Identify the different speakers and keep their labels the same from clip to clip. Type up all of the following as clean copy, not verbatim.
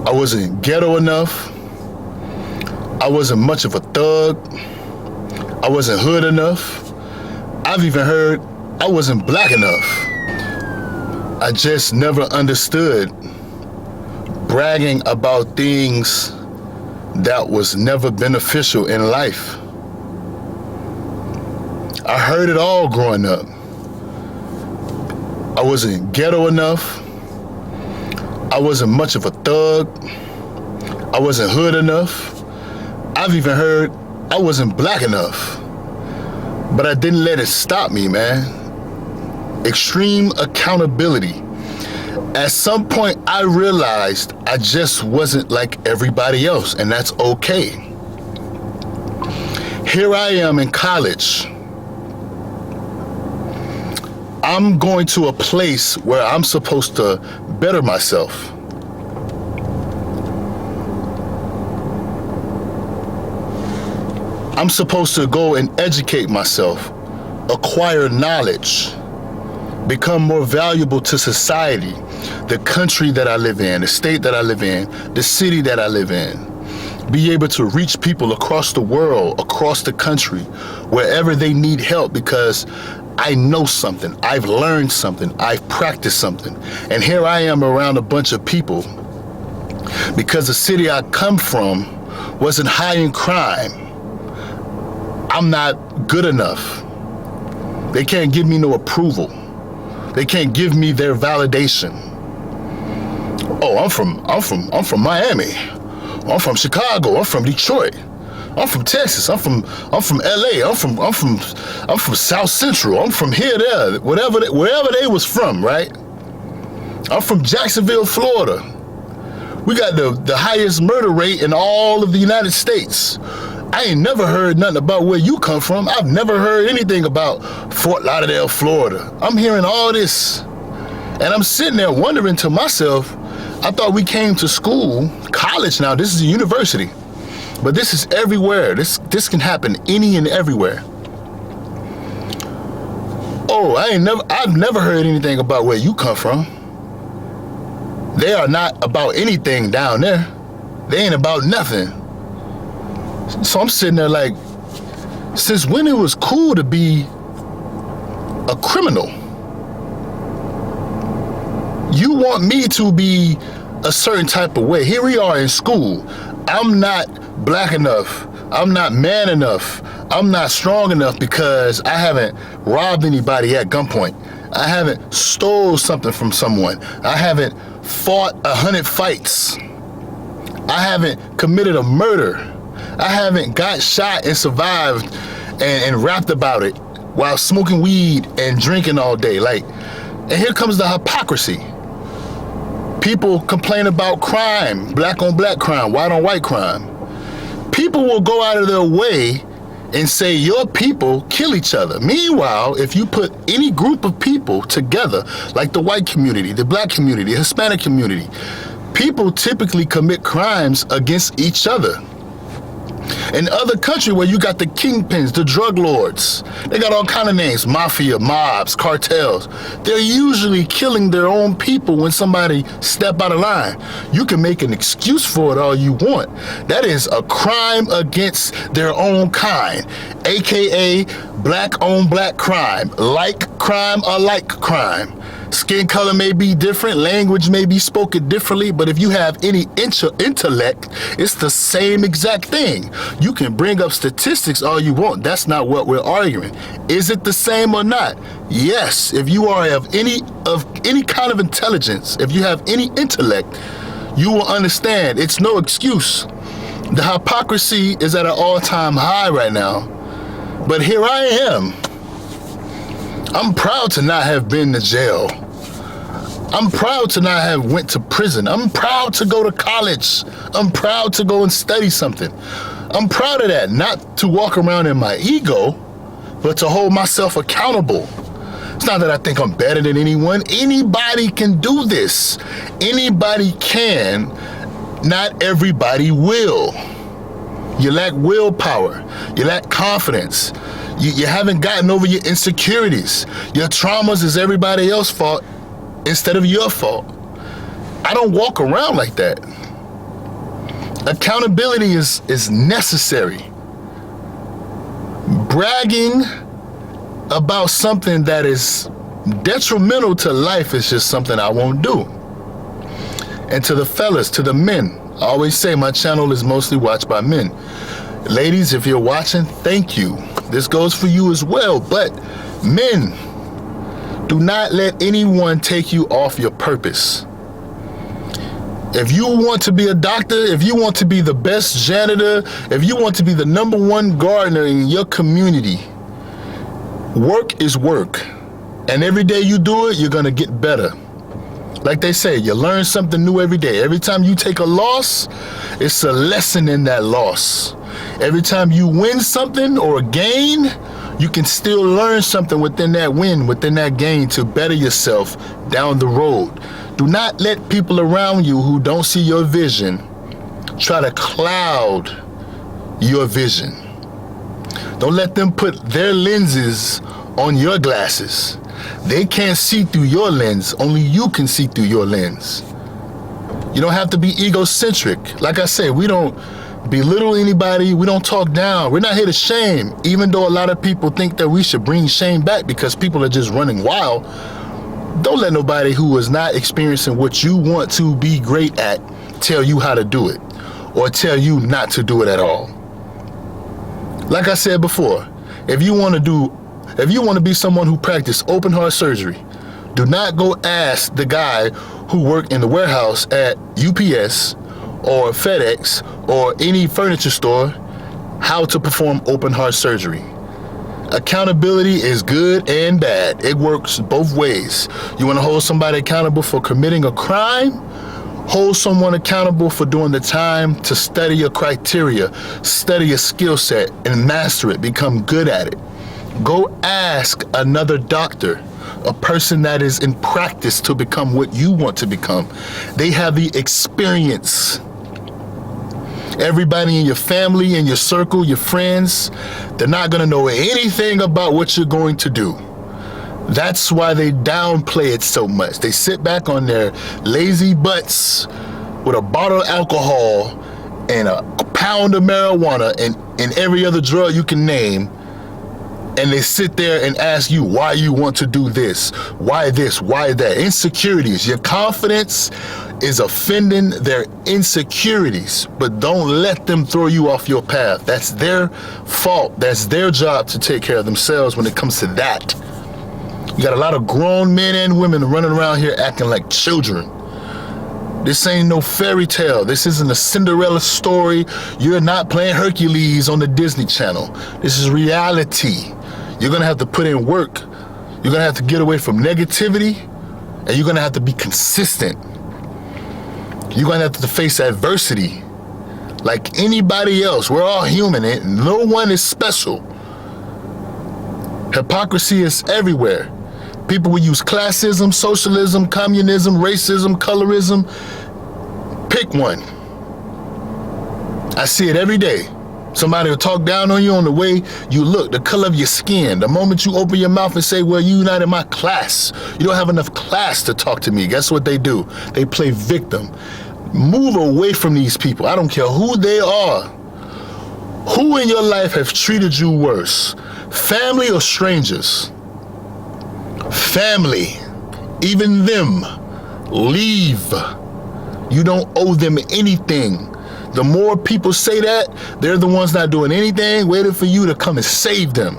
Speaker 1: I wasn't ghetto enough. I wasn't much of a thug. I wasn't hood enough. I've even heard I wasn't black enough. I just never understood bragging about things that was never beneficial in life. I heard it all growing up. I wasn't ghetto enough. I wasn't much of a thug. I wasn't hood enough. I've even heard I wasn't black enough. But I didn't let it stop me, man. Extreme accountability. At some point, I realized I just wasn't like everybody else, and that's okay. Here I am in college. I'm going to a place where I'm supposed to better myself. I'm supposed to go and educate myself, acquire knowledge, become more valuable to society, the country that I live in, the state that I live in, the city that I live in. Be able to reach people across the world, across the country, wherever they need help, because I know something, I've learned something, I've practiced something. And here I am around a bunch of people because the city I come from wasn't high in crime. I'm not good enough. They can't give me no approval. They can't give me their validation. Oh, I'm from Miami. I'm from Chicago. I'm from Detroit. I'm from Texas. I'm from LA. I'm from South Central. I'm from here, there, wherever they was from, right? I'm from Jacksonville, Florida. We got the highest murder rate in all of the United States. I ain't never heard nothing about where you come from. I've never heard anything about Fort Lauderdale, Florida. I'm hearing all this, and I'm sitting there wondering to myself, I thought we came to school, college now, this is a university, but this is everywhere. This can happen any and everywhere. Oh, I've never heard anything about where you come from. They are not about anything down there. They ain't about nothing. So I'm sitting there like, since when it was cool to be a criminal? You want me to be a certain type of way. Here we are in school. I'm not black enough. I'm not man enough. I'm not strong enough because I haven't robbed anybody at gunpoint. I haven't stole something from someone. I haven't fought 100 fights. I haven't committed a murder. I haven't got shot and survived and rapped about it while smoking weed and drinking all day. And here comes the hypocrisy. People complain about crime, black on black crime, white on white crime. People will go out of their way and say your people kill each other. Meanwhile, if you put any group of people together, like the white community, the black community, the Hispanic community, people typically commit crimes against each other. In other countries where you got the kingpins, the drug lords, they got all kind of names, mafia, mobs, cartels. They're usually killing their own people when somebody step out of line. You can make an excuse for it all you want. That is a crime against their own kind, AKA black on black crime, like crime or like crime. Skin color may be different, language may be spoken differently, but if you have any intellect, it's the same exact thing. You can bring up statistics all you want. That's not what we're arguing. Is it the same or not? Yes, if you are of any kind of intelligence, if you have any intellect, you will understand it's no excuse. The hypocrisy is at an all-time high right now, but here I am. I'm proud to not have been to jail. I'm proud to not have went to prison. I'm proud to go to college. I'm proud to go and study something. I'm proud of that, not to walk around in my ego, but to hold myself accountable. It's not that I think I'm better than anyone. Anybody can do this. Anybody can. Not everybody will. You lack willpower. You lack confidence. You haven't gotten over your insecurities. Your traumas is everybody else's fault instead of your fault. I don't walk around like that. Accountability is necessary. Bragging about something that is detrimental to life is just something I won't do. And to the fellas, to the men, I always say my channel is mostly watched by men. Ladies, if you're watching, thank you. This goes for you as well. But men, do not let anyone take you off your purpose. If you want to be a doctor, if you want to be the best janitor, if you want to be the #1 gardener in your community, work is work. And every day you do it, you're gonna get better. Like they say, you learn something new every day. Every time you take a loss, it's a lesson in that loss. Every time you win something or a gain, you can still learn something within that win, within that gain to better yourself down the road. Do not let people around you who don't see your vision try to cloud your vision. Don't let them put their lenses on your glasses. They can't see through your lens. Only you can see through your lens. You don't have to be egocentric. Like I said, we don't belittle anybody. We don't talk down. We're not here to shame, even though a lot of people think that we should bring shame back because people are just running wild. Don't let nobody who is not experiencing what you want to be great at tell you how to do it or tell you not to do it at all. Like I said before, if you want to be someone who practices open heart surgery, do not go ask the guy who worked in the warehouse at UPS or FedEx or any furniture store how to perform open heart surgery. Accountability is good and bad. It works both ways. You want to hold somebody accountable for committing a crime? Hold someone accountable for doing the time to study your criteria, study your skill set, and master it, become good at it. Go ask another doctor, a person that is in practice to become what you want to become. They have the experience. Everybody in your family, in your circle, your friends, they're not gonna know anything about what you're going to do. That's why they downplay it so much. They sit back on their lazy butts with a bottle of alcohol and a pound of marijuana and every other drug you can name, and they sit there and ask you why you want to do this, why that. Insecurities. Your confidence is offending their insecurities, but don't let them throw you off your path. That's their fault. That's their job to take care of themselves when it comes to that. You got a lot of grown men and women running around here acting like children. This ain't no fairy tale. This isn't a Cinderella story. You're not playing Hercules on the Disney Channel. This is reality. You're gonna have to put in work. You're gonna have to get away from negativity, and you're gonna have to be consistent. You're gonna have to face adversity like anybody else. We're all human, and no one is special. Hypocrisy is everywhere. People will use classism, socialism, communism, racism, colorism. Pick one. I see it every day. Somebody will talk down on you on the way you look, the color of your skin. The moment you open your mouth and say, well, you're not in my class. You don't have enough class to talk to me. Guess what they do? They play victim. Move away from these people. I don't care who they are. Who in your life have treated you worse? Family or strangers? Family. Even them. Leave. You don't owe them anything. The more people say that, they're the ones not doing anything, waiting for you to come and save them.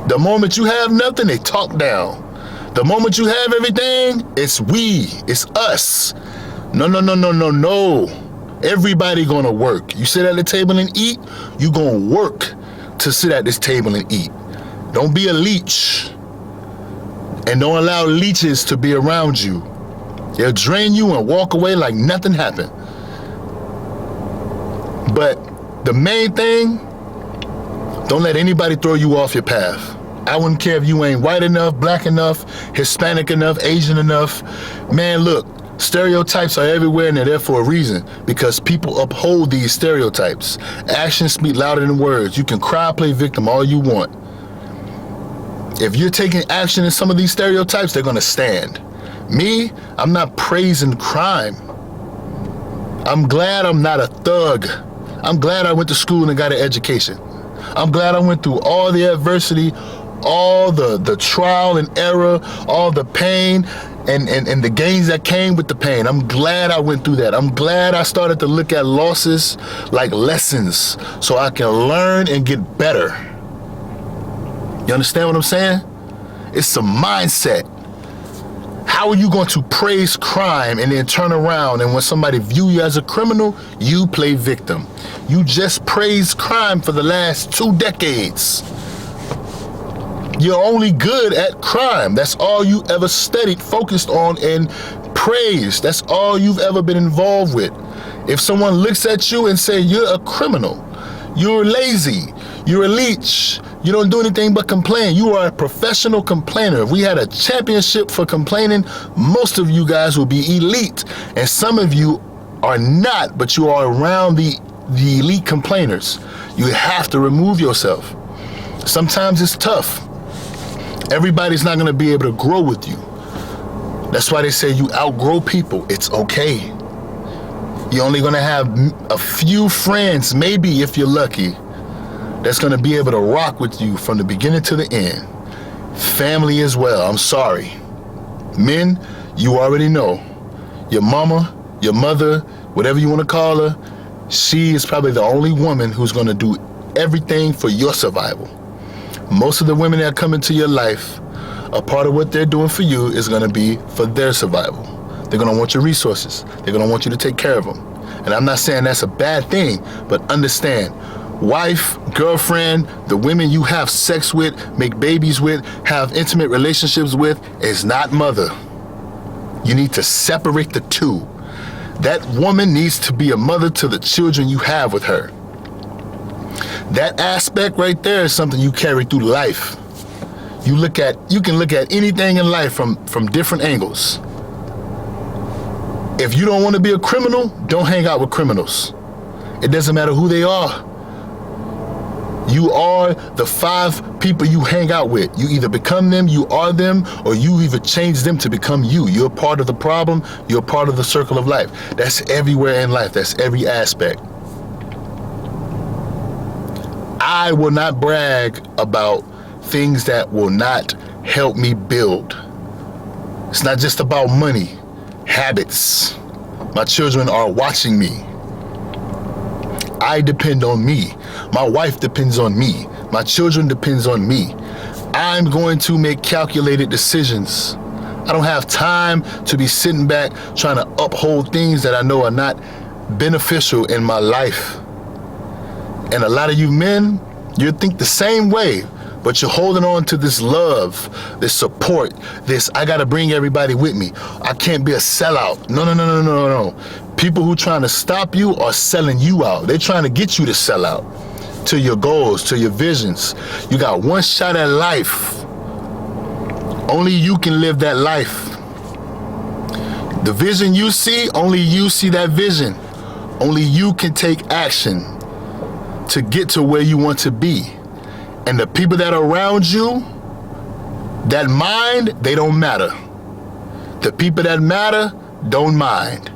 Speaker 1: The moment you have nothing, they talk down. The moment you have everything, it's we, it's us. No. Everybody gonna work. You sit at the table and eat, you gonna work to sit at this table and eat. Don't be a leech. And don't allow leeches to be around you. They'll drain you and walk away like nothing happened. But the main thing, don't let anybody throw you off your path. I wouldn't care if you ain't white enough, black enough, Hispanic enough, Asian enough. Man, look, stereotypes are everywhere and they're there for a reason, because people uphold these stereotypes. Actions speak louder than words. You can cry, play victim all you want. If you're taking action in some of these stereotypes, they're gonna stand. Me, I'm not praising crime. I'm glad I'm not a thug. I'm glad I went to school and got an education. I'm glad I went through all the adversity, all the trial and error, all the pain and the gains that came with the pain. I'm glad I went through that. I'm glad I started to look at losses like lessons so I can learn and get better. You understand what I'm saying? It's a mindset. How are you going to praise crime and then turn around and when somebody view you as a criminal, you play victim? You just praised crime for the last 2 decades. You're only good at crime. That's all you ever studied, focused on, and praised. That's all you've ever been involved with. If someone looks at you and say you're a criminal, you're lazy, you're a leech, you don't do anything but complain, you are a professional complainer. If we had a championship for complaining, most of you guys will be elite. And some of you are not, but you are around the elite complainers. You have to remove yourself. Sometimes it's tough. Everybody's not going to be able to grow with you. That's why they say you outgrow people. It's okay. You're only going to have a few friends, maybe if you're lucky, that's going to be able to rock with you from the beginning to the end. Family as well. I'm sorry. Men, you already know. Your mama, your mother, whatever you want to call her, she is probably the only woman who's going to do everything for your survival. Most of the women that come into your life, a part of what they're doing for you is going to be for their survival. They're going to want your resources. They're going to want you to take care of them. And I'm not saying that's a bad thing, but understand, wife, girlfriend, the women you have sex with, make babies with, have intimate relationships with, is not mother. You need to separate the two. That woman needs to be a mother to the children you have with her. That aspect right there is something you carry through life. You can look at anything in life from different angles. If you don't want to be a criminal, don't hang out with criminals. It doesn't matter who they are. You are the 5 people you hang out with. You either become them, you are them, or you either change them to become you. You're part of the problem, you're part of the circle of life. That's everywhere in life, that's every aspect. I will not brag about things that will not help me build. It's not just about money, habits. My children are watching me. I depend on me. My wife depends on me. My children depends on me. I'm going to make calculated decisions. I don't have time to be sitting back trying to uphold things that I know are not beneficial in my life. And a lot of you men, you think the same way, but you're holding on to this love, this support, this I gotta bring everybody with me. I can't be a sellout. No. People who trying to stop you are selling you out. They're trying to get you to sell out to your goals, to your visions. You got one shot at life. Only you can live that life. The vision you see, only you see that vision. Only you can take action to get to where you want to be. And the people that are around you, that mind, they don't matter. The people that matter don't mind.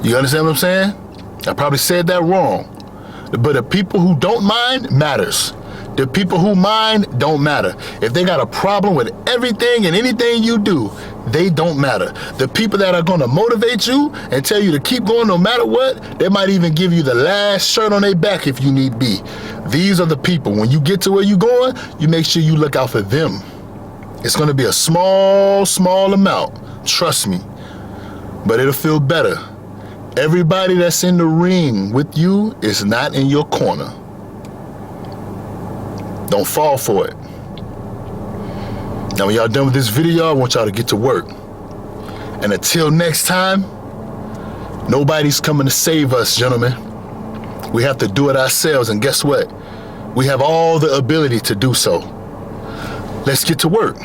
Speaker 1: You understand what I'm saying? I probably said that wrong. But the people who don't mind matters. The people who mind don't matter. If they got a problem with everything and anything you do, they don't matter. The people that are going to motivate you and tell you to keep going no matter what, they might even give you the last shirt on their back if you need be. These are the people. When you get to where you're going, you make sure you look out for them. It's going to be a small amount. Trust me. But it'll feel better. Everybody that's in the ring with you is not in your corner. Don't fall for it. Now, when y'all done with this video, I want y'all to get to work. And until next time, nobody's coming to save us, gentlemen. We have to do it ourselves, and guess what? We have all the ability to do so. Let's get to work.